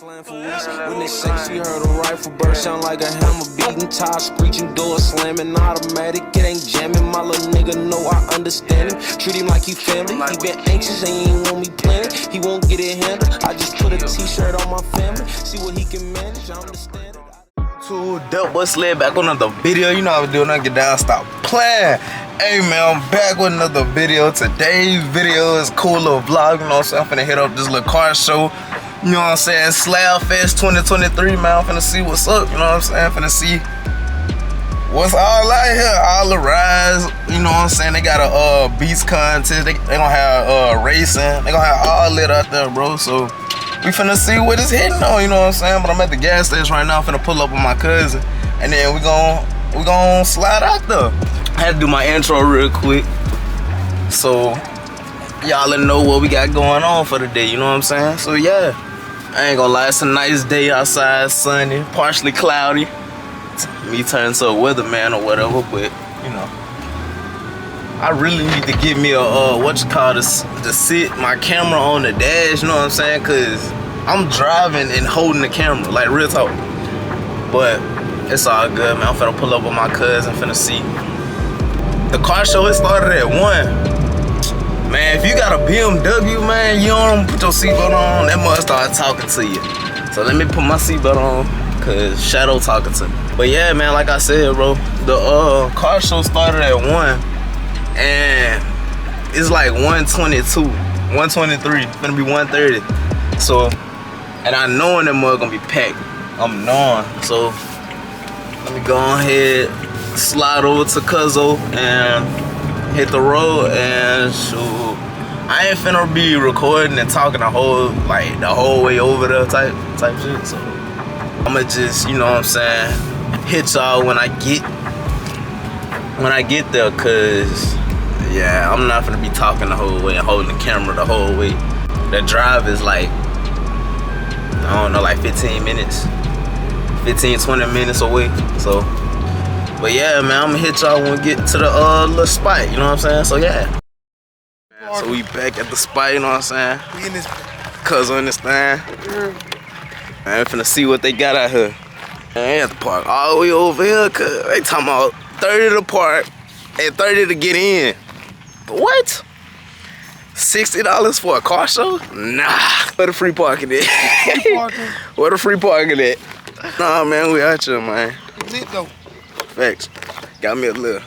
slam for weeks. When they say she heard a rifle burst, sound like a hammer beating, tire screeching, door slamming, automatic, it ain't jamming. My little nigga know I understand him. Treat him like he family. He been anxious and he ain't want me playing. He won't get it handled. I just put a t-shirt on my family. See what he can manage. I understand it. So dope, but SLAB back with another video. You know how we do when I get down, stop playing. Hey man, I'm back with another video. Today's video is a cool little vlog, you know what I'm saying? I'm finna hit up this little car show. You know what I'm saying? SLAB Fest 2023, man. I'm finna see what's up, you know what I'm saying? Finna see what's all out here, all the rides. You know what I'm saying? They got a beats contest. They gonna have racing. They gonna have all lit out there, bro. So we finna see what it's hitting on, you know what I'm saying? But I'm at the gas station right now. I'm finna pull up with my cousin, and then we gon' slide out there. I had to do my intro real quick, so y'all know what we got going on for the day, you know what I'm saying? So yeah, I ain't gonna lie, it's a nice day outside, sunny, partially cloudy. Me turning to a weatherman or whatever, but you know, I really need to get me a to sit my camera on the dash, you know what I'm saying? Cause I'm driving and holding the camera, like real talk. But it's all good, man. I'm finna pull up with my cousin, finna see. The car show, it started at 1. Man, if you got a BMW, man, you don't put your seatbelt on, that must start talking to you. So let me put my seatbelt on, cause Shadow talking to me. But yeah, man, like I said, bro, the car show started at 1, and it's like 1:22, 1:23, gonna be 1:30. So, and I know that mug gonna be packed. I'm knowing. So let me go ahead, slide over to Cuzzo and hit the road, and shoot, I ain't finna be recording and talking the whole way over there type shit. So I'ma just, you know what I'm saying, hit y'all when I get there, cause yeah, I'm not gonna be talking the whole way and holding the camera the whole way. The drive is like, I don't know, like 15 minutes, 15-20 minutes away. So, but yeah, man, I'm gonna hit y'all when we get to the little spot, you know what I'm saying? So yeah. So we back at the spot, you know what I'm saying? We in this cuz on this thing. Man, finna see what they got out here. Man, they have to park all the way over here, cuz they talking about 30 to park and 30 to get in. What? $60 for a car show? Nah. Where the free parking at? Free parking? Where the free parking at? Nah, man, we out here, man. What's it though? Facts. Got me a little.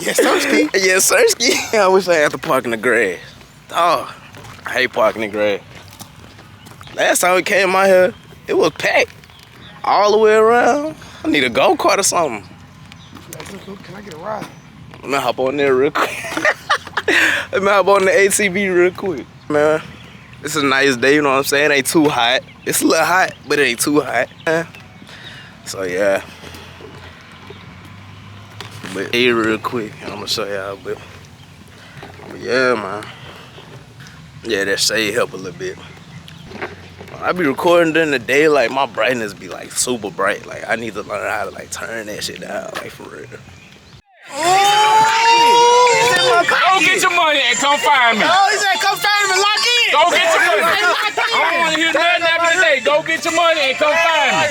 Yes, Sirski. Yes, Sirski. I wish I had to park in the grass. Oh, I hate parking in the grass. Last time we came out here, it was packed all the way around. I need a go-kart or something. Can I get a ride? Let me hop on there real quick. Let me hop on the ATV real quick. Man, it's a nice day, you know what I'm saying? It ain't too hot. It's a little hot, but it ain't too hot. So yeah. But hey, real quick, I'm gonna show y'all, but yeah, man. Yeah, that shade help a little bit. I be recording during the day, like my brightness be like super bright. Like I need to learn how to like turn that shit down, like for real. Go get your money and come find me. Oh, he said come find him and lock in. Go get your money. I don't want to hear nothing after today. Go get your money and come find me.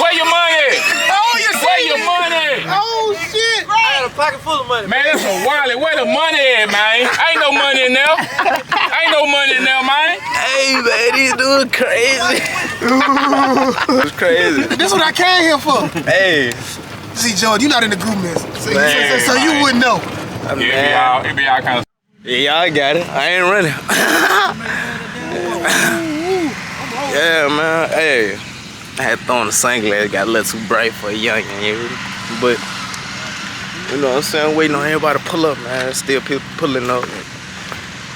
Where your money? Oh, you see? Where your money? Oh, shit. I had a pocket full of money. Man, that's a wallet. Where the money at, man? Ain't no money in there. Ain't no money in there, man. Hey, man, these dudes crazy. It's crazy. This is what I came here for. Hey. See, Jordan, you not in the group mess. So Man. you wouldn't know. It be all kind of. Yeah, y'all got it. I ain't running. Yeah, man. Hey, I had thrown the sunglasses. Got a little too bright for a youngin', you know? But you know what I'm saying? Waiting on everybody to pull up, man. Still people pulling up.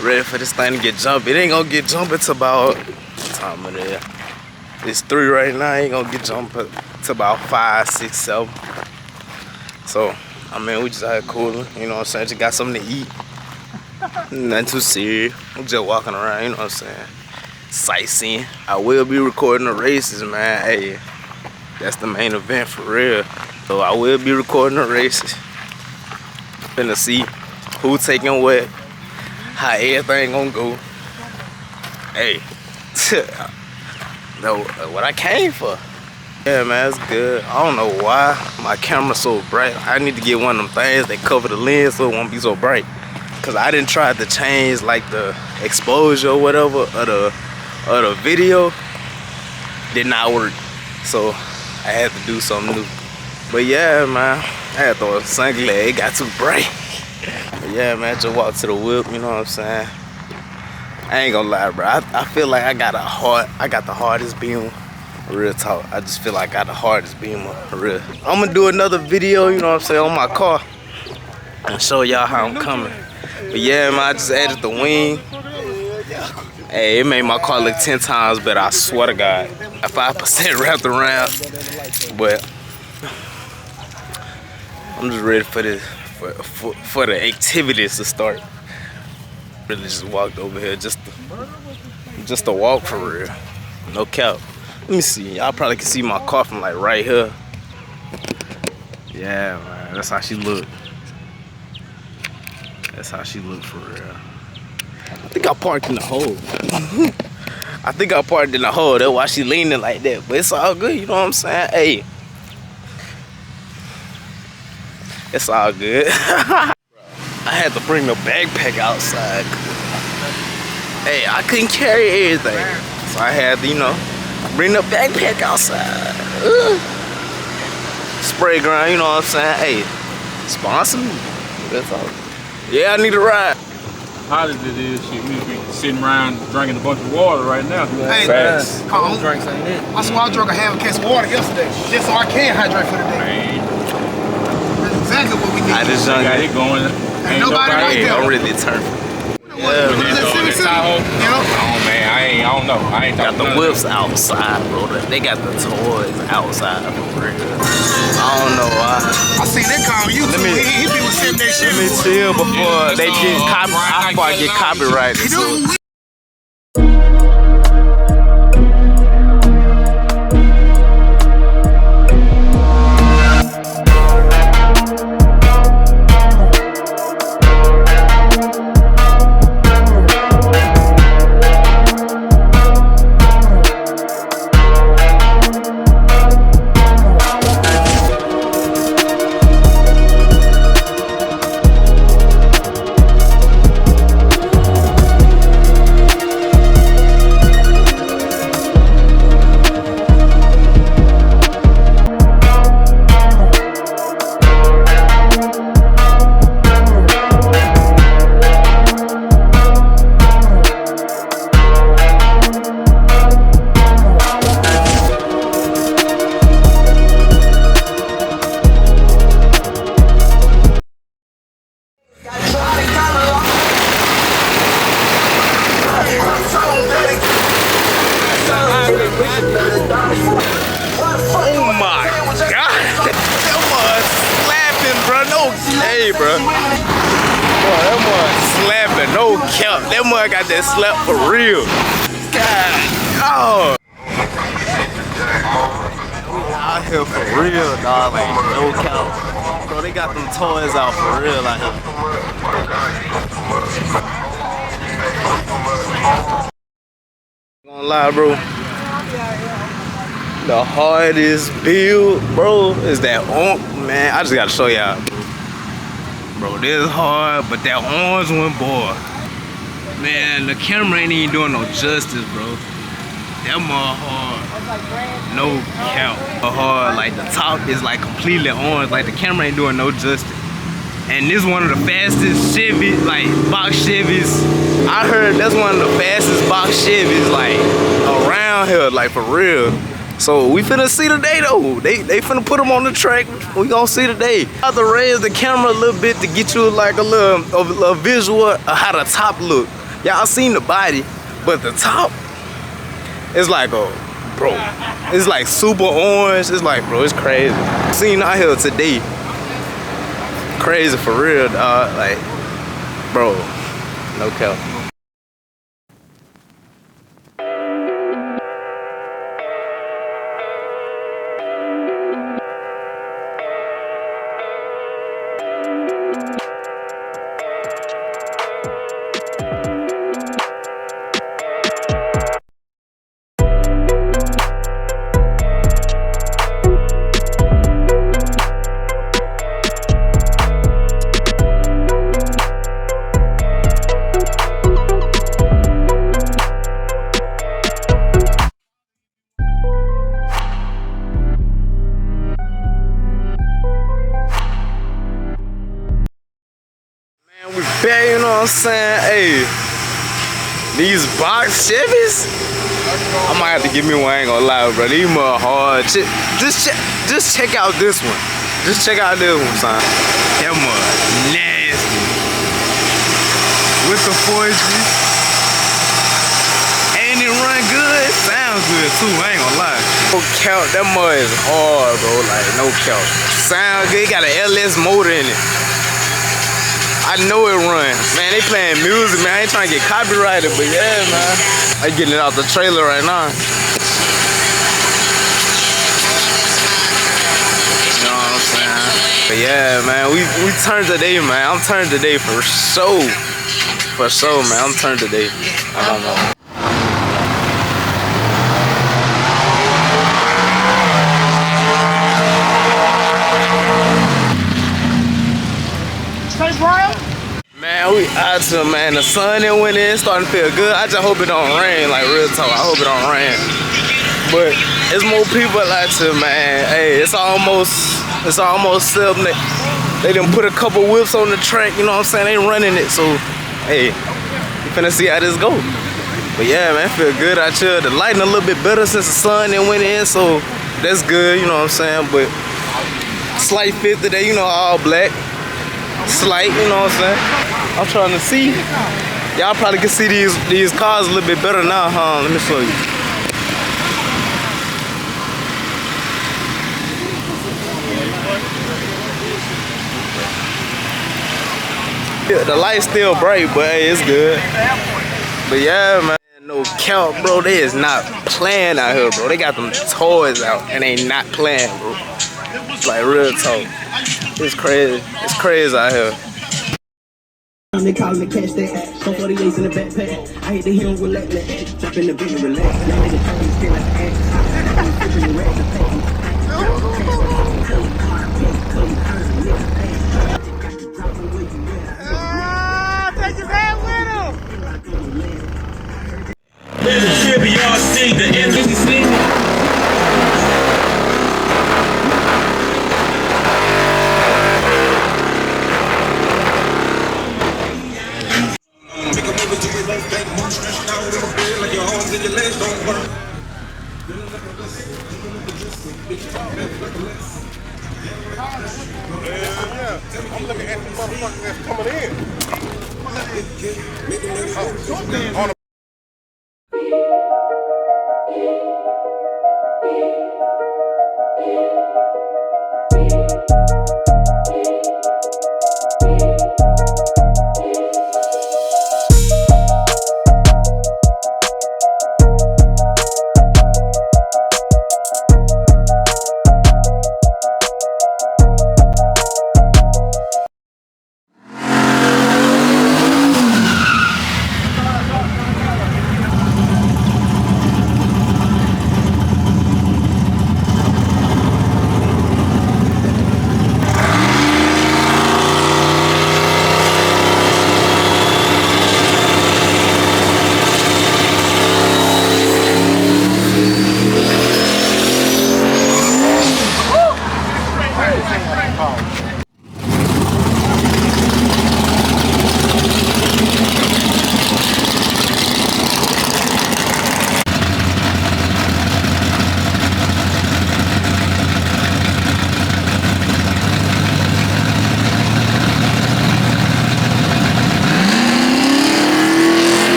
Ready for this thing to get jumpy. It ain't gonna get jumpy till about what time it is. It's 3 right now. Ain't gonna get jumpy till about 5, 6, 7. So, I mean, we just out here cooling. You know what I'm saying? Just got something to eat. Nothing too serious. I'm just walking around. You know what I'm saying? Sightseeing. I will be recording the races, man. Hey, that's the main event for real. So I will be recording the races. Finna see who taking what, how everything gonna go. Hey, No, what I came for. Yeah, man, it's good. I don't know why my camera's so bright. I need to get one of them things that cover the lens so it won't be so bright. Cause I didn't try to change like the exposure or whatever of the video. Did not work. So I had to do something new. But yeah, man, I had to throw a sunglass. It got too bright. But yeah, man, just walk to the whip. You know what I'm saying? I ain't gonna lie, bro. I feel like I got the hardest beam. Real talk. I just feel like I got the hardest beam for real. I'm gonna do another video, you know what I'm saying, on my car and show y'all how I'm coming. But yeah, man, I just added the wing. Hey, it made my car look 10 times better, I swear to God. 5% wrapped around. But I'm just ready for this, for the activities to start. Really just walked over here just to walk for real. No cap. Let me see. Y'all probably can see my car from like right here. Yeah, man. That's how she look. That's how she look for real. I think I parked in the hole. I think I parked in the hole. That's why she leaning like that. But it's all good. You know what I'm saying? Hey. It's all good. I had to bring the backpack outside. Hey, I couldn't carry everything. So I had to, you know, bring the backpack outside. Spray ground, you know what I'm saying? Hey, sponsor me. That's all. Yeah, I need a ride. How did it is shit? We be sitting around drinking a bunch of water right now. Hey, Facts. drinks ain't it. I swear I drank a half a case of water yesterday, just so I can hydrate for the day. Man, That's exactly what we need. I just got it going. Ain't nobody right there. I'm really turned. Yeah, Oh man, I don't know. I ain't Got the whips outside, bro. They got the toys outside for real. I don't know why. I seen that car on YouTube. He be with Tim that shit. Let me chill before they get I start get copyrighted. So. Oh my God, that was slapping, bro. No, hey, bro. Boy, that was slapping, no cap. That mud got that slap for real. God, oh. Out here for real, dog. Like no cap. Bro, they got them toys out for real out here. Gonna lie, bro. The hardest build, bro, is that arm, man. I just gotta show y'all. Bro, this is hard, but that orange one, boy. Man, the camera ain't even doing no justice, bro. That more hard. No count. Hard, like the top is like completely orange. Like the camera ain't doing no justice. And this is one of the fastest Chevy, like box Chevys. I heard that's one of the fastest box Chevys, like around here, like for real. So we finna see today though. They finna put them on the track. We gonna see today. I have to raise the camera a little bit to get you like a little visual of how the top look. Y'all seen the body, but the top is like bro, it's like super orange. It's like, bro, it's crazy. Seen out here today. Crazy for real, dog. Like, bro, no cap. I'm saying? Hey, these box Chevys, I might have to give me one, I ain't gonna lie, bro. These more hard. Just check out this one. Just check out this one, son. That mud nasty. With the 4G. And it run good. Sounds good too, I ain't gonna lie. No count, that mud is hard, bro. Like, no count. Sound good, got an LS motor in it. I know it runs. Man, they playing music, man. I ain't trying to get copyrighted, but yeah, man. I getting it out the trailer right now. You know what I'm saying? But yeah, man, we turned today, man. I'm turned today for sure. For sure, man. I'm turned today. I don't know. Man, we out to, man. The sun that went in, starting to feel good. I just hope it don't rain, like real talk. I hope it don't rain. But it's more people out to, man. Hey, it's almost 7. They done put a couple whips on the track, you know what I'm saying? They running it, so hey, we finna see how this go. But yeah, man, feel good out here. The lighting a little bit better since the sun that went in, so that's good, you know what I'm saying? But slight fit today, you know, all black. Slight, you know what I'm saying? I'm trying to see. Y'all probably can see these cars a little bit better now, huh? Let me show you. Yeah, the light's still bright, but hey, it's good. But yeah, man, no count, bro. They is not playing out here, bro. They got them toys out and they not playing, bro. Like real talk. It's crazy. It's crazy out here. They call me catch that. Some 48s in the backpack. I hate to hear them relax. Jump in the video, relax. Now nigga talking still like Take his head with him. The end. I'm looking at the motherfucker that's coming in. On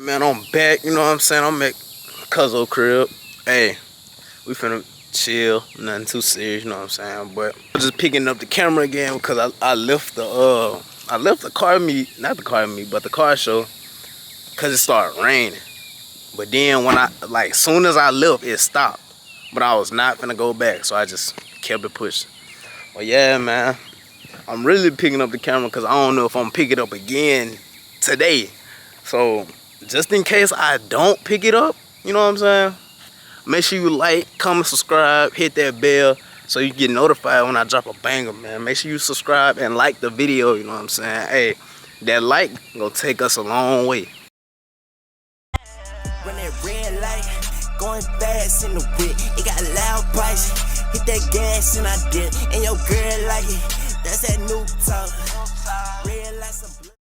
Man, I'm back, you know what I'm saying? I'm at Cuzzo crib. Hey, we finna chill, nothing too serious, you know what I'm saying? But I'm just picking up the camera again because I left the car meet, not the car meet, but the car show, because it started raining. But then when soon as I left, it stopped. But I was not finna go back, so I just kept it pushing. But yeah, man, I'm really picking up the camera because I don't know if I'm gonna pick it up again today. So just in case I don't pick it up, you know what I'm saying? Make sure you like, comment, subscribe, hit that bell so you get notified when I drop a banger, man. Make sure you subscribe and like the video, you know what I'm saying? Hey, that like gonna take us a long way. Run that red light, Going fast in the whip, it got a loud price. Hit that gas and I did, and your girl like it. That's that new talk.